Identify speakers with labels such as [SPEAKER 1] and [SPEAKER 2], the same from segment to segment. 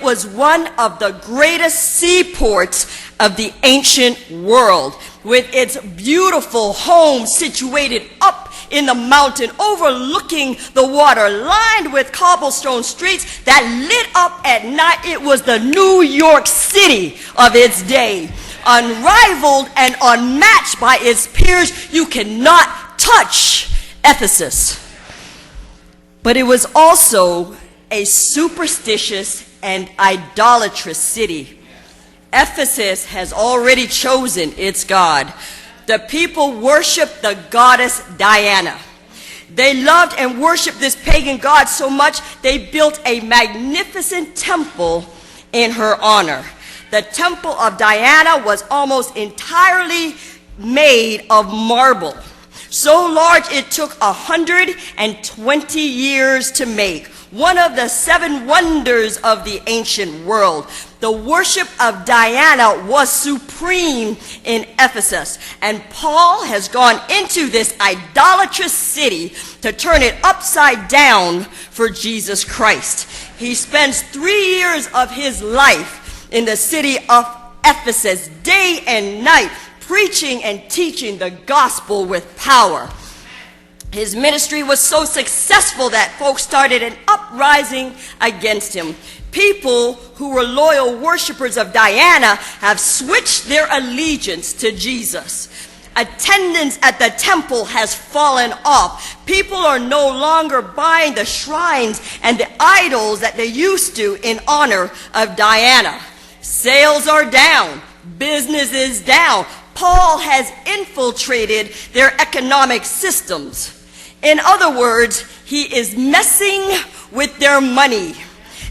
[SPEAKER 1] was one of the greatest seaports of the ancient world, with its beautiful home situated up in the mountain overlooking the water, lined with cobblestone streets that lit up at night. It was the New York City of its day, unrivaled and unmatched by its peers. You cannot touch Ephesus. But it was also a superstitious and idolatrous city. Ephesus has already chosen its god. The people worshiped the goddess Diana. They loved and worshiped this pagan god so much they built a magnificent temple in her honor. The temple of Diana was almost entirely made of marble, so large it took 120 years to make. One of the 7 wonders of the ancient world. The worship of Diana was supreme in Ephesus, and Paul has gone into this idolatrous city to turn it upside down for Jesus Christ. He spends 3 years of his life in the city of Ephesus, day and night, preaching and teaching the gospel with power. His ministry was so successful that folks started an uprising against him. People who were loyal worshipers of Diana have switched their allegiance to Jesus. Attendance at the temple has fallen off. People are no longer buying the shrines and the idols that they used to in honor of Diana. Sales are down. Business is down. Paul has infiltrated their economic systems. In other words, he is messing with their money.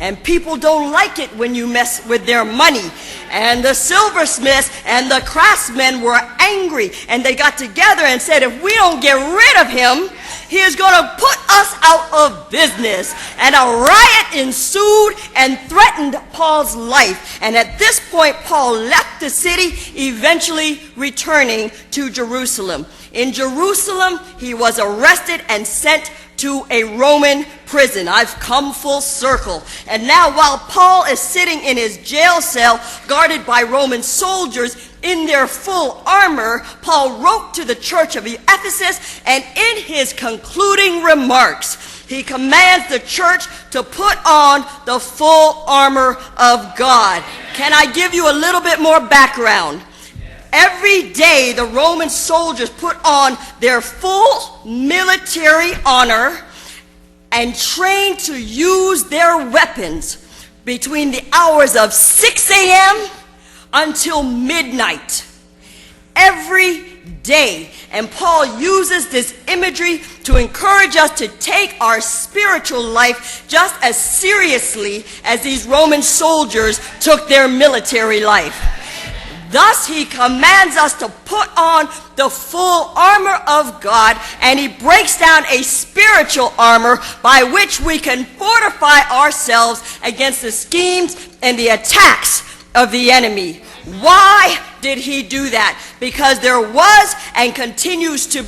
[SPEAKER 1] And people don't like it when you mess with their money. And the silversmiths and the craftsmen were angry. And they got together and said, if we don't get rid of him, he is going to put us out of business. And a riot ensued and threatened Paul's life. And at this point, Paul left the city, eventually returning to Jerusalem. In Jerusalem, he was arrested and sent to a Roman prison. I've come full circle. And now while Paul is sitting in his jail cell, guarded by Roman soldiers in their full armor, Paul wrote to the church of Ephesus, and in his concluding remarks, he commands the church to put on the full armor of God. Can I give you a little bit more background? Every day, the Roman soldiers put on their full military honor and trained to use their weapons between the hours of 6 a.m. until midnight. Every day. And Paul uses this imagery to encourage us to take our spiritual life just as seriously as these Roman soldiers took their military life. Thus, he commands us to put on the full armor of God, and he breaks down a spiritual armor by which we can fortify ourselves against the schemes and the attacks of the enemy. Why did he do that? Because there was and continues to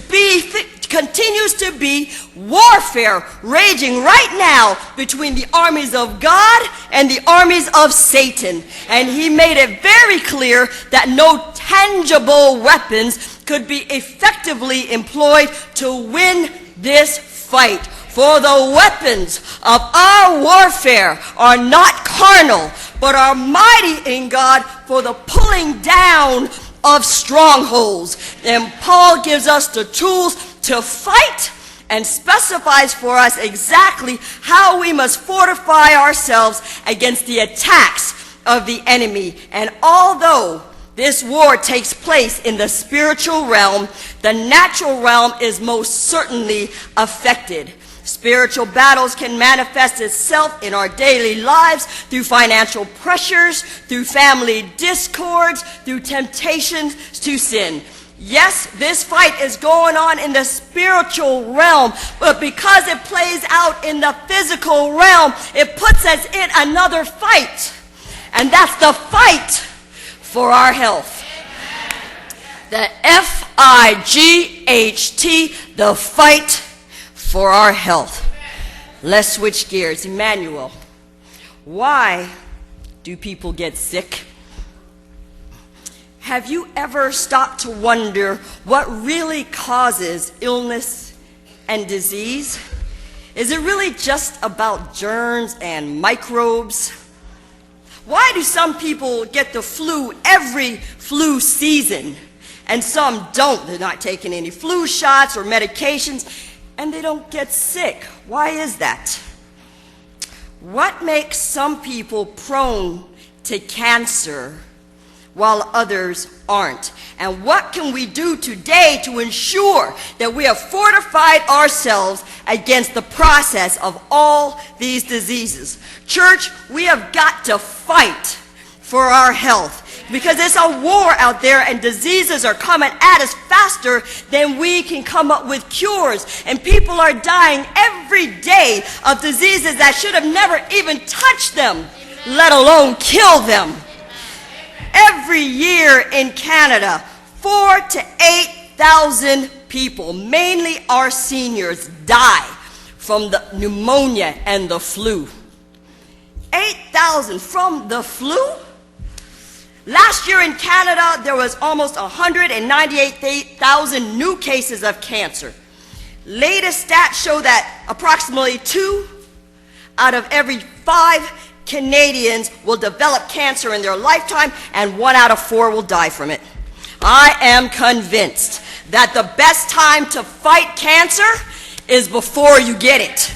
[SPEAKER 1] be warfare raging right now between the armies of God and the armies of Satan. And he made it very clear that no tangible weapons could be effectively employed to win this fight. For the weapons of our warfare are not carnal, but are mighty in God for the pulling down of strongholds. And Paul gives us the tools to fight and specifies for us exactly how we must fortify ourselves against the attacks of the enemy. And although this war takes place in the spiritual realm, the natural realm is most certainly affected. Spiritual battles can manifest itself in our daily lives through financial pressures, through family discords, through temptations to sin. Yes, this fight is going on in the spiritual realm, but because it plays out in the physical realm, it puts us in another fight. And that's the fight for our health. The F-I-G-H-T, the fight for our health. Let's switch gears. Emmanuel, why do people get sick? Have you ever stopped to wonder what really causes illness and disease? Is it really just about germs and microbes? Why do some people get the flu every flu season and some don't? They're not taking any flu shots or medications and they don't get sick. Why is that? What makes some people prone to cancer while others aren't? And what can we do today to ensure that we have fortified ourselves against the process of all these diseases? Church, we have got to fight for our health because it's a war out there and diseases are coming at us faster than we can come up with cures. And people are dying every day of diseases that should have never even touched them, let alone kill them. Every year in Canada, 4,000 to 8,000 people, mainly our seniors, die from the pneumonia and the flu. 8,000 from the flu? Last year in Canada, there was almost 198,000 new cases of cancer. Latest stats show that approximately 2 out of every 5 Canadians will develop cancer in their lifetime, and 1 out of 4 will die from it. I am convinced that the best time to fight cancer is before you get it.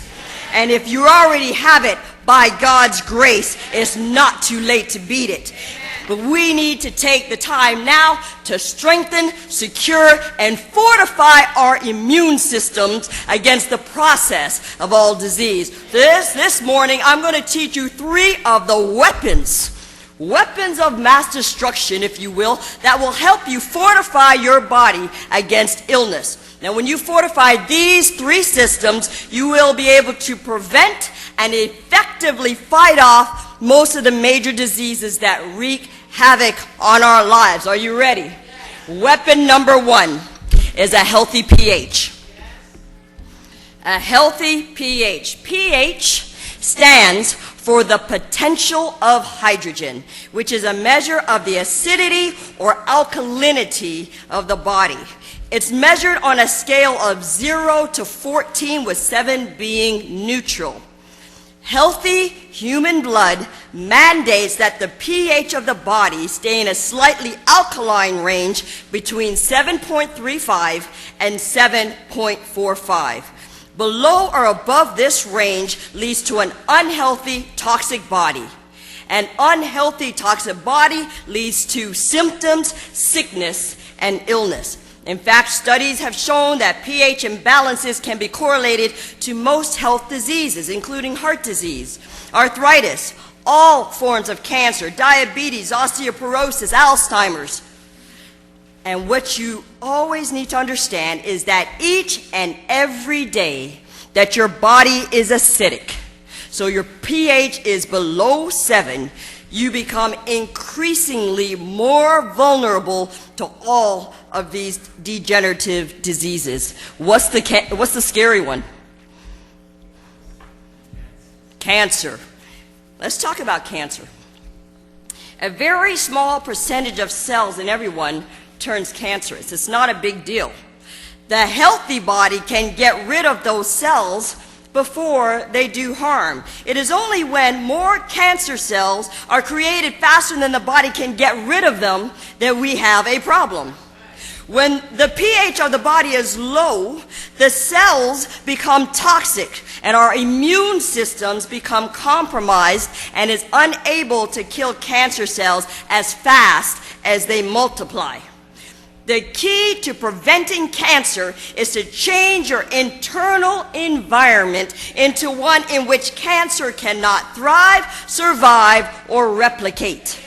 [SPEAKER 1] And if you already have it, by God's grace, it's not too late to beat it. But we need to take the time now to strengthen, secure, and fortify our immune systems against the process of all disease. This morning, I'm going to teach you 3 of the weapons of mass destruction, if you will, that will help you fortify your body against illness. Now, when you fortify these 3 systems, you will be able to prevent and effectively fight off most of the major diseases that wreak havoc on our lives. Are you ready? Weapon number 1 is a healthy pH. A healthy pH. pH stands for the potential of hydrogen, which is a measure of the acidity or alkalinity of the body. It's measured on a scale of 0 to 14, with 7 being neutral. Healthy human blood mandates that the pH of the body stay in a slightly alkaline range between 7.35 and 7.45. Below or above this range leads to an unhealthy, toxic body. An unhealthy, toxic body leads to symptoms, sickness, and illness. In fact, studies have shown that pH imbalances can be correlated to most health diseases, including heart disease, arthritis, all forms of cancer, diabetes, osteoporosis, Alzheimer's. And what you always need to understand is that each and every day that your body is acidic, so your pH is below 7, you become increasingly more vulnerable to all of these degenerative diseases. What's the scary one? Cancer. Let's talk about cancer. A very small percentage of cells in everyone turns cancerous. It's not a big deal. The healthy body can get rid of those cells before they do harm. It is only when more cancer cells are created faster than the body can get rid of them that we have a problem. When the pH of the body is low, the cells become toxic and our immune systems become compromised and is unable to kill cancer cells as fast as they multiply. The key to preventing cancer is to change your internal environment into one in which cancer cannot thrive, survive, or replicate.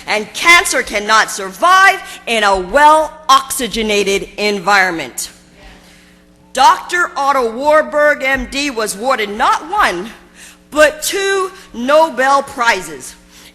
[SPEAKER 1] And cancer cannot survive in a well-oxygenated environment. Dr. Otto Warburg, MD, was awarded not 1, but 2 Nobel Prizes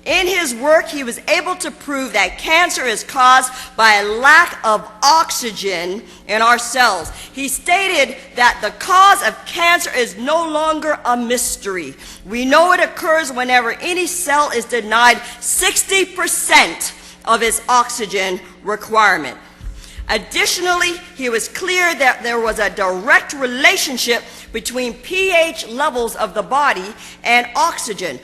[SPEAKER 1] In his work, he was able to prove that cancer is caused by a lack of oxygen in our cells. He stated that the cause of cancer is no longer a mystery. We know it occurs whenever any cell is denied 60% of its oxygen requirement. Additionally, he was clear that there was a direct relationship between pH levels of the body and oxygen.